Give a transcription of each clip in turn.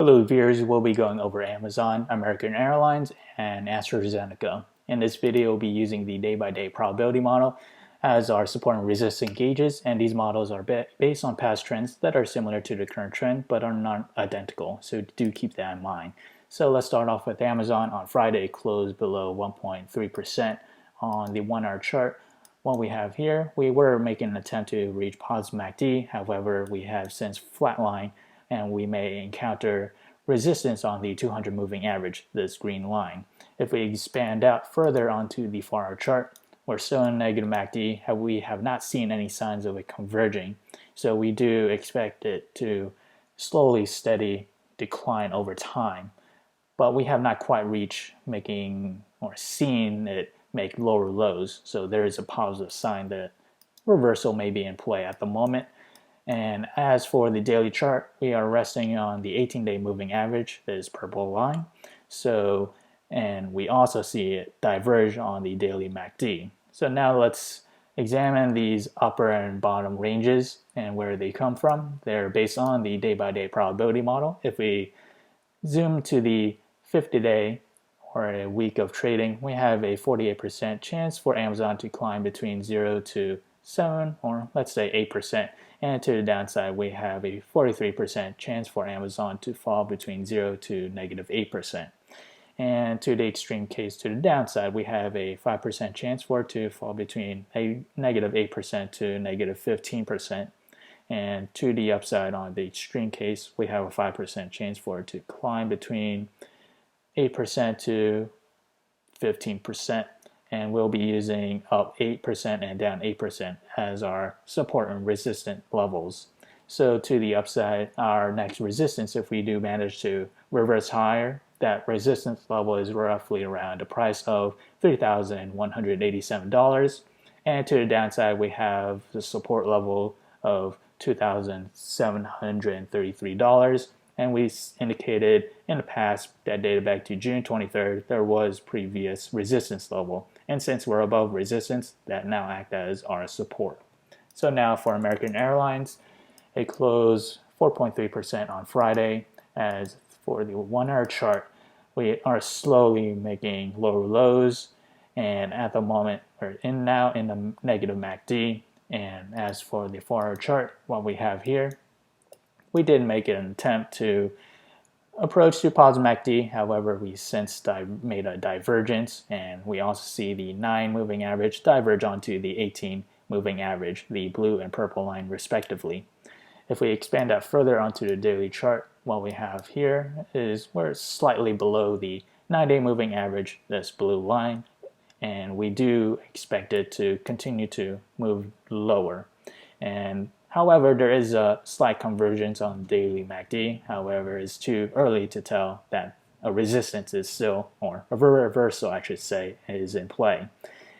Hello viewers, we'll be going over Amazon, American Airlines, and AstraZeneca. In this video, we'll be using the day-by-day probability model as our support and resistance gauges, and these models are based on past trends that are similar to the current trend but are not identical, so do keep that in mind. So let's start off with Amazon. On Friday, it closed below 1.3% on the 1 hour chart. What we have here, we were making an attempt to reach positive MACD, however, we have since flatlined and we may encounter resistance on the 200 moving average, this green line. If we expand out further onto the 4 hour chart, we're still in negative MACD. We have not seen any signs of it converging, so we do expect it to slowly, steady decline over time. But we have not quite reached making or seen it make lower lows, so there is a positive sign that reversal may be in play at the moment. And as for the daily chart, we are resting on the 18-day moving average, this purple line. So, and we also see it diverge on the daily MACD. So now let's examine these upper and bottom ranges and where they come from. They're based on the day-by-day probability model. If we zoom to the 50-day or a week of trading, we have a 48% chance for Amazon to climb between 0 to 7, or let's say 8%. And to the downside, we have a 43% chance for Amazon to fall between 0 to negative 8%. And to the extreme case, to the downside, we have a 5% chance for it to fall between a negative 8% to negative 15%. And to the upside, on the extreme case, we have a 5% chance for it to climb between 8% to 15%. And we'll be using up 8% and down 8% as our support and resistance levels. So to the upside, our next resistance, if we do manage to reverse higher, that resistance level is roughly around a price of $3,187. And to the downside, we have the support level of $2,733. And we indicated in the past that dated back to June 23rd, there was previous resistance level. And since we're above resistance, that now acts as our support. So now for American Airlines, it closed 4.3% on Friday. As for the 1 hour chart, we are slowly making lower lows. And at the moment, we're now in the negative MACD. And as for the 4 hour chart, what we have here, we did make an attempt to approach to positive MACD, however, we since made a divergence, and we also see the 9 moving average diverge onto the 18 moving average, the blue and purple line respectively. If we expand that further onto the daily chart, what we have here is we're slightly below the 9-day moving average, this blue line, and we do expect it to continue to move lower. And however, there is a slight convergence on daily MACD. However, it's too early to tell that a resistance is still, or a reversal I should say, is in play.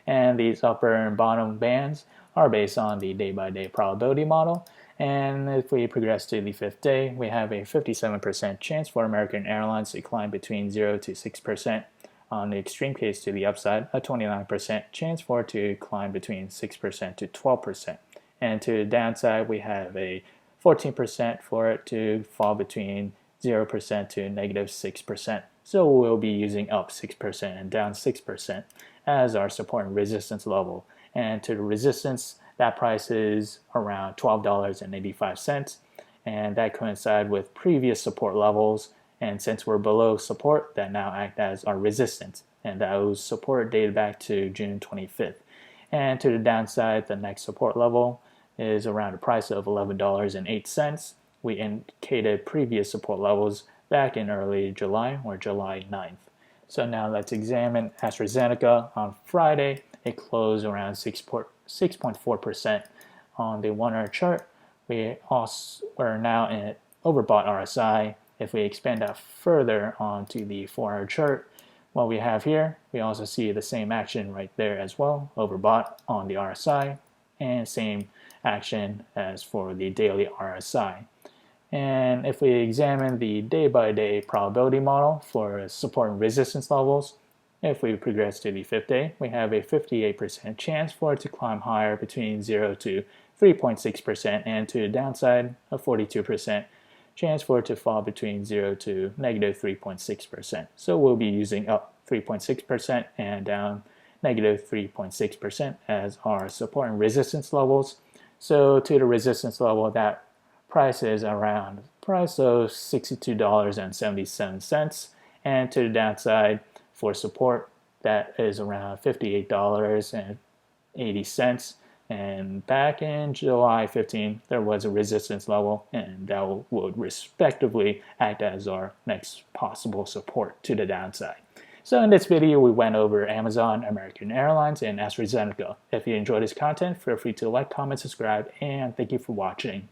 And these upper and bottom bands are based on the day-by-day probability model. And if we progress to the 5th day, we have a 57% chance for American Airlines to climb between 0 to 6%. On the extreme case to the upside, a 29% chance for it to climb between 6% to 12%. And to the downside, we have a 14% for it to fall between 0% to negative 6%. So we'll be using up 6% and down 6% as our support and resistance level. And to the resistance, that price is around $12.85. And that coincides with previous support levels. And since we're below support, that now acts as our resistance. And those support dated back to June 25th. And to the downside, the next support level is around a price of $11.08. We indicated previous support levels back in early July or July 9th. So now let's examine AstraZeneca. On Friday, it closed around 6.4% on the 1 hour chart. We also are now in overbought RSI. If we expand that further onto the 4 hour chart, what we have here, we also see the same action right there as well, overbought on the RSI, and same action as for the daily RSI. And if we examine the day-by-day probability model for support and resistance levels, if we progress to the 5th day, we have a 58% chance for it to climb higher between 0 to 3.6%, and to the downside, a 42% chance for it to fall between 0 to negative 3.6%. So we'll be using up 3.6% and down negative 3.6% as our support and resistance levels. So to the resistance level, that price is around the price of $62.77, and to the downside for support, that is around $58.80. And back in July 15, there was a resistance level, and that would respectively act as our next possible support to the downside. So in this video, we went over Amazon, American Airlines, and AstraZeneca. If you enjoyed this content, feel free to like, comment, subscribe, and thank you for watching.